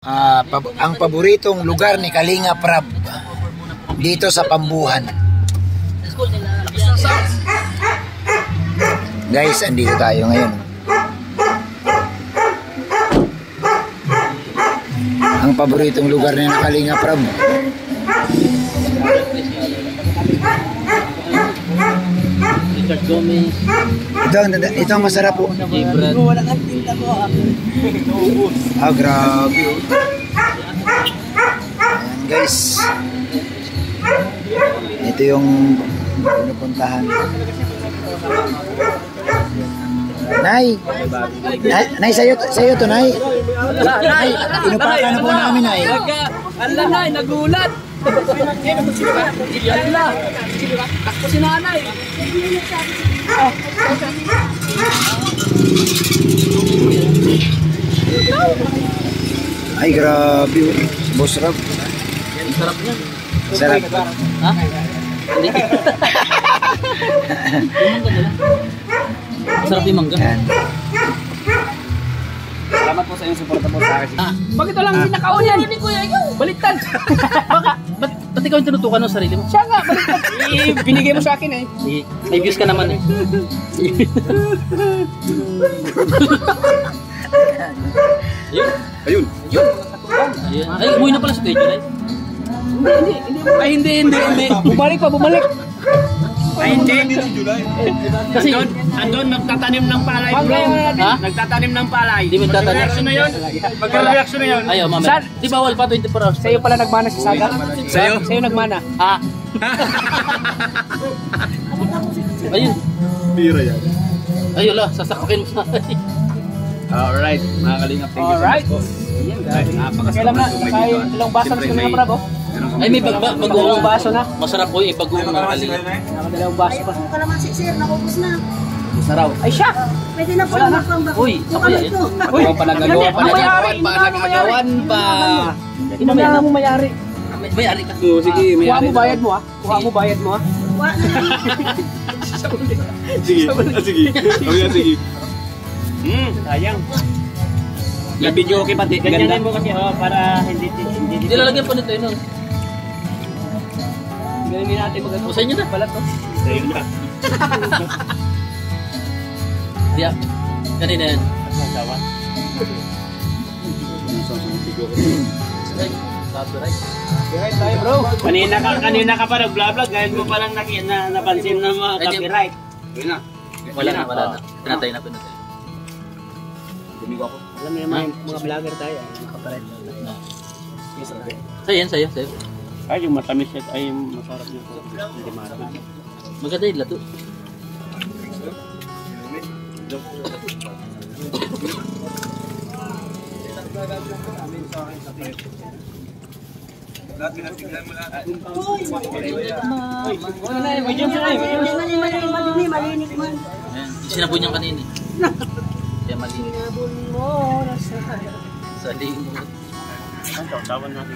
Ang paboritong lugar ni Kalinga Prab dito sa Pambuhan. Guys, andito tayo ngayon. Ang paboritong lugar ni Kalinga Prab. Richard Gomez. Ito ang masarap po. Walang tinta ko. Grabe. Ayan guys. Ito yung pinupuntahan. Nay, sa'yo to, Nay. Nay, inupakan na po namin, Nay. Ala, Nay, nagulat. Ala, takpo si Nanay. Ay, grabe. Boss Rob. Sarap niya. Sarap. Ha? Hindi. Sarap yung mangga. Salamat po sa inyong suporta po sa akin. Bakit walang sinakaon yan? Hindi kuya yun. Baliktad. Ba't ikaw yung tinutukan ng sarili mo? Siya nga, baliktad. Binigay mo sa akin eh. May views ka naman eh. Ayun. Ay, umuwi na pala sa Kuya Julay. Hindi. Bumalik. Ay, hindi. Kasi andun nagtatanim ng palay, bro. Ha? Nagtatanim ng palay. Di mo tatanim. Magre-reaction na yun. Ayaw, mama. Di bawal pa 24 hours. Sa'yo pala nagmana si Saga? Sa'yo nagmana. Ha? Ayun. Bira yan. Ayun la, sasakukin mo sa akin. Alright, mga kalingap. Thank you so much po. Kailan na? Ilang baso na sila na, bravo? Ay, may bagoong baso na. Masarap po yung bagoong mga kalingap. Dalawang baso pa. Kung kalamansi, sir, nakubos na. Masarap. Ay, siya! Pwede na po makang bako. Uy, ako yan. Uy, panagagawan pa. Inamaya mo mayari. Mayari ka. Sige, mayari. Kuha mo bayad mo, ha? Kuha mo bayad mo, ha? Kuha na. Sige. Sayang. Nag-video okay pati. Ganyanin mo kasi para hindi lalagyan po nito yun. Ganyanin natin mag-ano. Usayin nyo na. Balat to. Usayin na. Diya. Ganina yan. Masawa. Copyright tayo, bro. Kanina ka pa nag-vlog. Ngayon mo palang napansin na mga copyright. Wala na. Pinatay na. Dumigo ako. Alam niyo mga vlogger tayo. Nakapalit na. Sa'yo. Ay, yung matamis siya ay masarap niya. Hindi marap. Maganda yung lato. Lahat pinagtiglan mo lahat. Malinik man. Sinabon niyang kanina. Kaya malinis. Sinabon mo na sa limot. Ang tawtawan natin.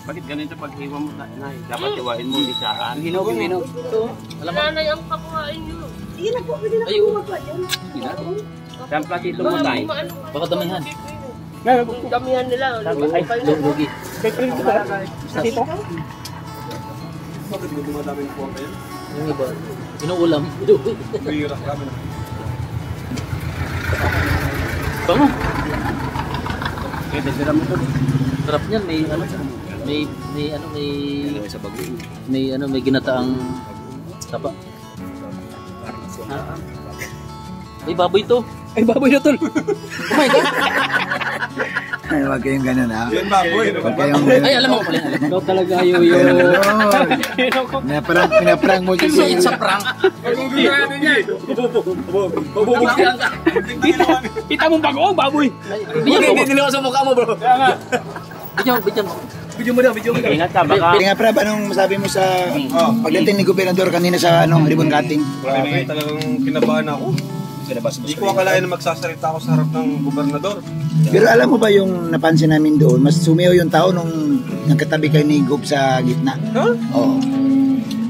Bakit ganito pag hiwa mo na? Dapat hiwain mo isaan. Hinog. Nanay ang pakuhain nyo. Sige na po, pwede na po magpa dyan. Saan platito mo tayo? Baka damihan. Damihan nila. Ay, lugi. Dito? Bakit mo dumadami ng puwang kayo? Yung iba, inuulam. Bihira kami na. Bango. Dagdagan mo to. Sarap niyan, may ginataang taba. Ay, baboy to. Ay, baboy na tol. Oh my God. Ay, huwag kayong ganun, ha? Yan baboy. Huwag kayong... Ay, alam mo pala. Ikaw talaga yun. Pinaprank mo siya. It's a prank. Kita mo bago, baboy. Hindi nila sa mukha mo, bro. Bidyan mo. Ingat ka, baka. Kalinga Prab, anong masabi mo sa pagdating ni Gobernador kanina sa ribbon cutting? Grabe, talagang kinabahan ako. Hindi ko akalain na magsasalita ako sa harap ng gobernador. Pero alam mo ba yung napansin namin doon, mas sumiyaw yung tao nung nagkatabi kayo ni Gob sa gitna? Huh? Oo.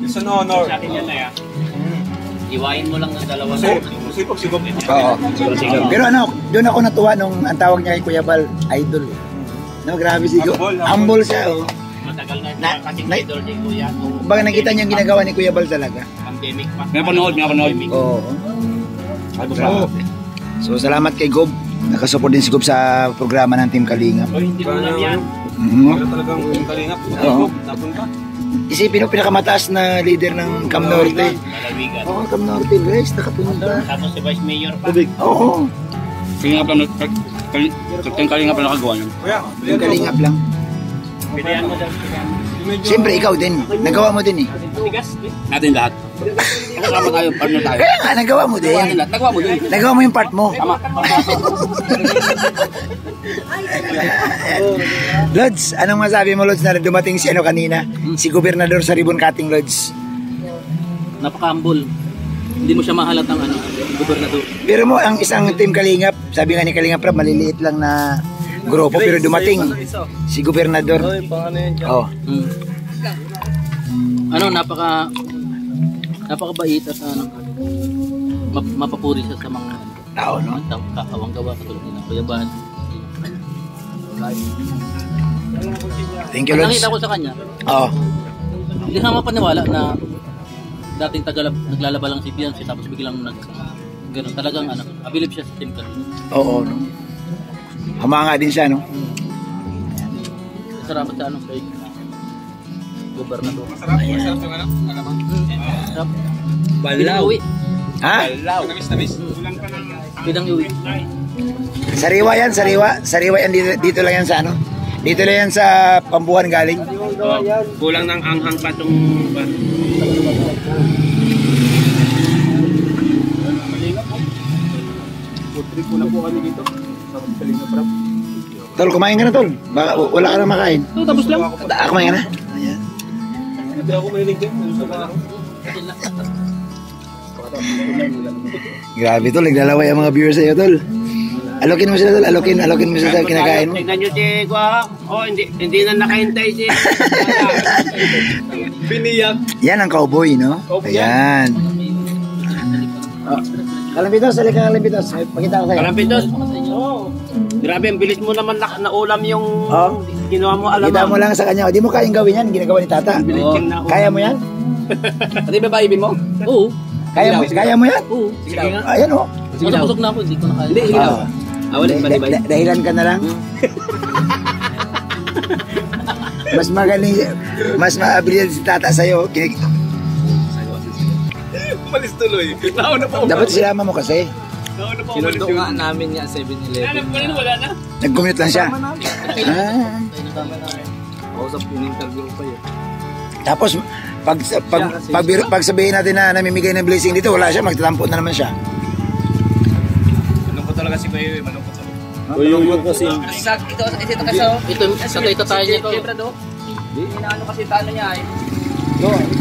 It's an honor. Sa akin yan na yan. Iwain mo lang ng dalawa. Sipag si Gob. Oo. Pero ano, doon ako natuwa nung ang tawag niya kay Kuya Bal, idol eh. No, grabe si Gob. Humble siya, oh. Matagal na Na- siya kasing na- idol ni Kuya. Nung Baga nakita niyo yung ginagawa ni Kuya Bal talaga. pandemic pa. May panood. Oo. So, salamat kay Gob. Nakasupport din si Gob sa programa ng Team Kalingap. O hindi mo lang yan. Wala talagang yung kalingap. Oo. Napunta. Isipin mo, pinakamataas na leader ng Cam Norte. Lalawigan. Oo, Cam Norte, guys. Nakapunta. Tapos si Vice Mayor pa. Oo. Kalingap lang. Kalingap lang nakagawa niya. Kuya, Yung Kalingap lang. Pilihan mo daw. Siyempre, ikaw din. Nagawa mo din eh. Tigas. Natin lahat. Kasama tayo, partner tayo. Kaya nga, nagawa mo din. Natin lahat. Nagawa mo din. Nagawa mo yung part mo. Lods, anong masabi mo, Lods, na dumating si ano kanina? Si Gobernador sa ribbon cutting, Lods. Napaka-humble. Hindi mo siya mahalatang gobernador. Pero mo, ang isang Team Kalingap, sabi nga ni Kalingap Rab, maliliit lang na grupo, pero dumating si Gobernador. Oh. Napakabait at mapapuri siya sa mga Tao, no? kakawang gawa katulad nila. Kuya Ban. Thank you, Lods. Nakita ko sa kanya, Oh. hindi na mapaniwala na dating naglalaba lang si Beyonce tapos biglang ganun talagang abilib siya sa Team Kalingap. Oo, no? Humanga din siya, no? Salamat sa kay gobernador. Masarap yung alamang. Sarap. Balaw. Uwi. Ha? Tamis. Bidang iwi. Sariwa yan, sariwa. Sariwa yan, dito lang yan sa ano? Dito lang yan sa Pambuhan galing. Kulang ng anghang pa itong Putri ko na po kami dito. Sa kalingap rap. Tol, kumain ka na, Tol. Baka wala ka na makain. tapos lang. Kumain ka na? Ayan. Hindi ako mahilig din. Sa mga Grabe, Tol. Naglalaway ang mga viewers sa'yo, Tol. Alokin mo sila, Tol. Alokin mo sila sa kinakain mo. Tignan nyo si Gua. Oh, hindi na nakahintay si biniyak. Yan ang cowboy, no? Ayan. Kalambitos, halika Kalambitos. Pakita ko sa'yo. Kalampitos. Grabe, ang bilis mo naman naulam yung Oh. ginawa mo alam. Kita mo lang sa kanya. Di mo kayang gawin yan. Ginagawa ni Tata. Kaya mo yan? Pati ba ibin mo? Oo. Kaya mo yan? Oo. Sige nga. Ayan, oh. Busog na ako, hindi ko na kaya. Hindi, Ah. Dahilan ka na lang. Mas magaling, mas maabilidad si Tata sa'yo. Umalis tuloy. Nauna pa Dapat sinama mo kasi. Sinundo nga namin nga 7-Eleven. Nag-commute lang siya. Ah. Kausap yung interview pa yun. Tapos, pag sabihin natin na namimigay ng blessing dito, wala siya, magtatampo na naman siya. Malungkot talaga si Kuya. Malungkot talaga. Yung kasi. Ito, sa tayo nito. Inaano kasi talo niya eh.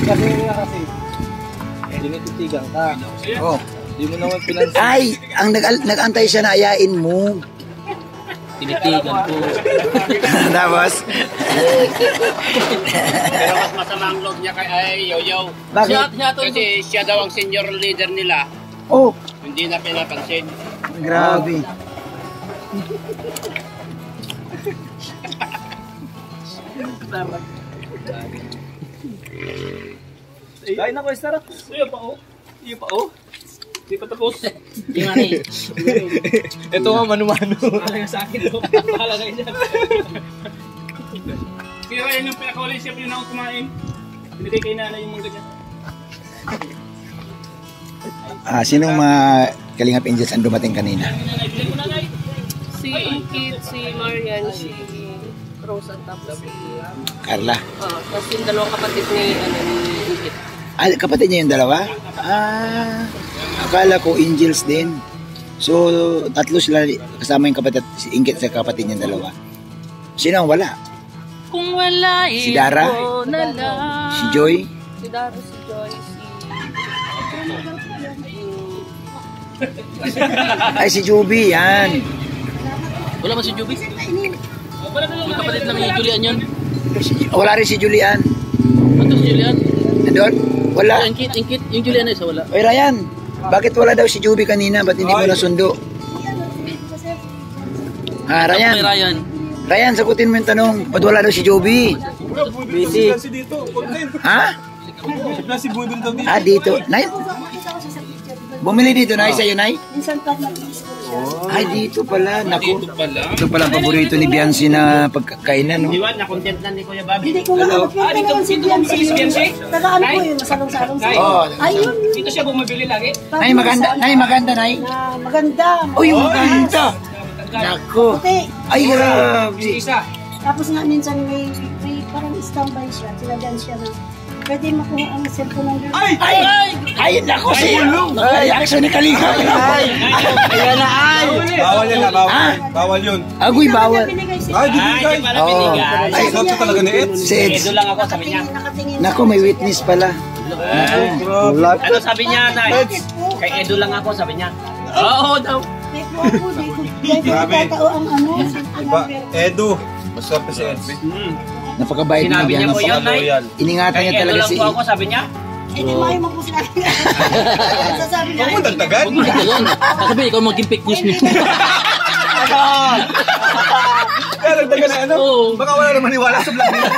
Kasi nga kasi. Tinititigan ka. Oh. Hindi mo naman pinansin. Ay, ang nag-antay siya na ayain mo. Tinitigan ko. Tapos, Pero mas masama ang loob niya kay Yoyo. Bakit? Kasi siya daw ang senior leader nila. oh, Hindi na pinapansin. grabe. Kain ako, Esther. Iyo pa oh. Hindi pa tapos. Hindi nga eh. Ito nga manu-manu. Talaga sa akin daw. Bahala kayo dyan. Kaya yan yung pinakawalay siya yun ako kumain. Binigay kay nanay yung mga ganyan. Sinong mga Kalingap Angels ang dumating kanina? Si Kit, si Marian, si Rose, at tapos si... Carla. tapos yung dalawang kapatid ni Ingrid. Kapatid niya yung dalawa? Akala ko Angels din. So, tatlo sila kasama yung kapatid, si Ingrid sa kapatid niya dalawa. Sino ang wala? Kung wala Si Dara? ikaw na lang. Si Joy? Si Dara, si Joy, si... Ay, si Juby, yan. Wala ba si Juby? Yung kapatid lang ni Julian yun. Wala rin si Julian. Ano si Julian? Nandun? Wala. Yung Julian ay isa wala. Oy, Ryan, bakit wala daw si Juby kanina? Ba't hindi mo nasundo? May Ryan. Ryan. Ryan, sagutin mo yung tanong. Ba't wala daw si Joby? Busy. Si dito, content. Ha? Si Budol daw dito. Ah, dito. Nay? Bumili dito, Nay, sa'yo, Nay? Minsan pag nag-iis ko siya. Ay, dito pala. Naku. Ito pala ang paborito ni Biancy na pagkakainan, no? Iwan, na-content na ni Kuya Bobby. Hindi ko nga makita naman si Biancy. Taga-ano ko yun, masalong-salong sa Oh. ayun. Dito siya bumibili lagi. Nay, maganda. Nay, maganda, Nay. Na maganda. Uy, maganda. Naku. Puti. Ay, grabe. Isa. Tapos nga minsan may parang standby siya. Sinadyan siya na pwede makuha ang cellphone ng girl. Ay, naku, si... Ay, action ni Kalinga. Ayan na ay! Bawal yan na, bawal. Ah? Bawal yun. Agoy, bawal. Binigay siya. Ay, bibigay. Wala Oo. binigay. Ay, ikaw talaga ni Ed. Si Eds. Edo lang ako, sabi niya. Nakatingin. Naku, may witness pala. Ano sabi niya, Nay? Kay Edo lang ako, sabi niya. Oo daw. May po ako, di ko tatao ang ano. Diba, Edu. Maswerte si Ed. Napakabait na Sinabi niya po yun, Nay. Iningatan niya Kay Edo talaga lang si... po ako, sabi niya. Eh, di mayo magpusla. Sasabi niya. Huwag mo dagdagan. Sabi, ikaw maging fake news niyo. Kaya dagdagan na ano? Oo. Baka wala naman maniwala sa vlog nila.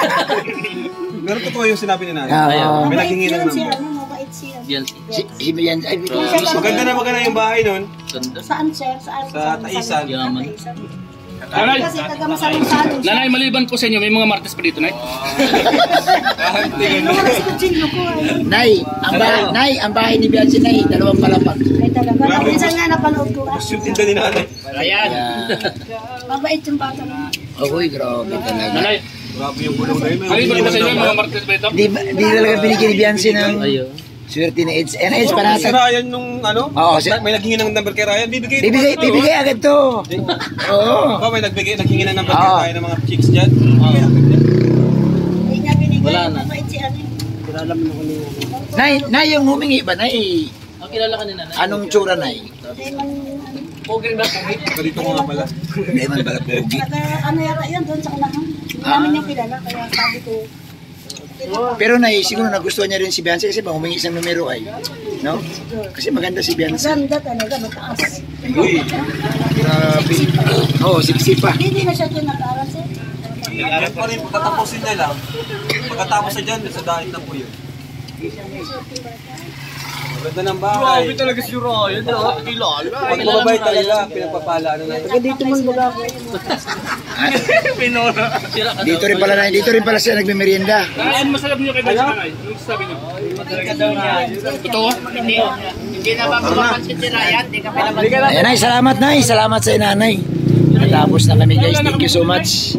Pero totoo yung sinabi ni Nanay. Ah, May naghingi ng Mabait siya, number. ano, mabait siya. si Bian... Ay, Maganda yung bahay nun. Saan, sir? Saan? Sa Taisan. Yaman. Nanay, Kasi taga masalong-salong siya. nanay, maliban po sa inyo, may mga martes pa dito, Nay. Yung mga kutsilyo ko ay. Nay, ang bahay ni Biancy, Nay, dalawang palapag. Ay talaga. Minsan nga napanood ko. Yung tinda ni Nanay. Ayan. Mabait yung bata mo. Agoy, grabe talaga. Nanay, Grabe yung gulong na yun. maliban po sa inyo, may mga martes pa dito. Di talaga binigyan ni Biancy ng swerte ni Eds. Eds, Si panatag. Ryan nung ano? Oo, May naghingi ng number kay Ryan. Bibigay. Bibigay agad to. Oo. Ba, may naghingi ng number kay Oo. Ryan ng mga chicks dyan. Hindi niya binigay. Wala na. Mabait si ano. Nay, yung humingi ba, Nay? Ang kilala ka ni Nanay. Anong tsura, Nay? Hindi man. Pogi ba? Pogi? Dito ko nga pala. Hindi man pala pogi. Taga ano yata yan doon sa unahan. Hindi namin niya kilala. Kaya sabi ko. Pero Nay, siguro nagustuhan niya rin si Biancy kasi bang humingi isang numero ay. No? Kasi maganda si Biancy. Maganda talaga. Mataas. Uy, Grabe. Oo, sipsip pa. Hindi na siya dyan nag-aaral sir. yan pa rin. Tatapusin niya lang. Pagkatapos na dyan, sa dahil na po yun. Ganda ng bahay. Grabe talaga si Ryan. Kilala. Pag mababay talaga, pinagpapala. Ano na yun? Dito man baga ako. Dito rin pala siya nagme-merienda. Nanay, ano masarap niyo kay Biancy, Nanay? Ano sabi niyo? Totoo? Hindi na mapapansin si Ryan. Hindi ka pinapansin. Ayan, Nay, salamat, Nay. Salamat sa inanay. Natapos na kami, guys. Thank you so much.